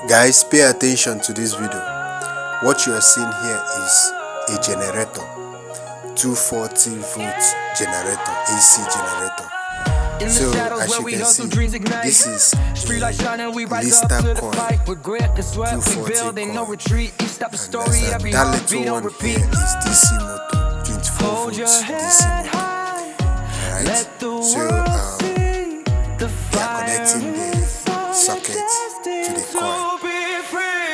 Guys, pay attention to this video. What you are seeing here is a generator, 240 volt generator, AC generator. So as you can see, this is a Lister coil, 240 coil, and that little one here is DC motor, 24 volts DC motor. Alright, so they are connecting the socket to the coil.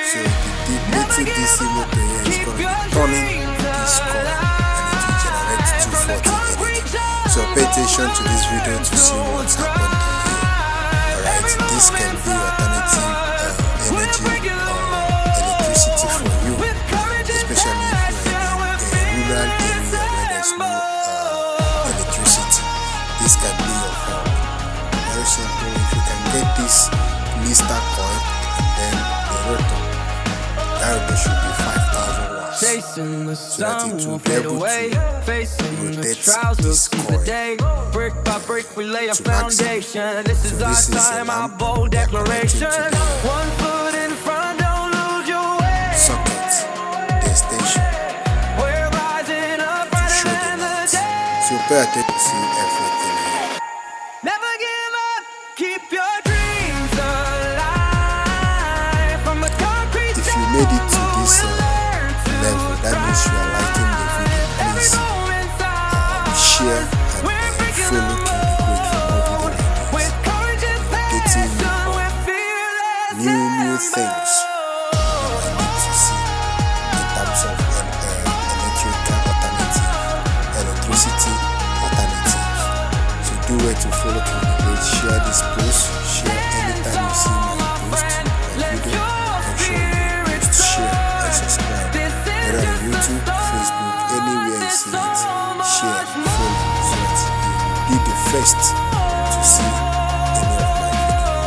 So the little DC motor here is going to be turning this coil and it will generate 240 energy. So pay attention to this video to see what's happening here. Alright, this can be alternative energy or electricity for you, especially if you are in a rural area where there's no electricity. This can be your help. Very simple. If you can get this Lister coil and then the rotor, that rotor should be 5,000 watts, so that it will be able to rotate this coil brick by brick we lay a to maximum. foundation. This is our time, our bold declaration. 1 foot in front, don't lose your way. Socket, the extension, We're rising up to brighter show the than the light. day. So pay attention to see everything here. Never give up, keep your dreams alive. From the concrete If you made it to this level, that means you are liking the video. Please share and follow King the Great for more video like this. Updating you on new things you might need to see in terms of electricity alternatives. So do well to follow King the Great. Share this post. Share anytime you see my post or video. Make sure you post, share and subscribe. Whether on YouTube, Facebook, anywhere you see it, share, follow, so that you be the first to see any of my videos.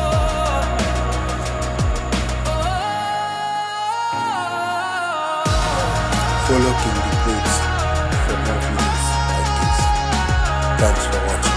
Follow King the Great for more videos like this. Thanks for watching.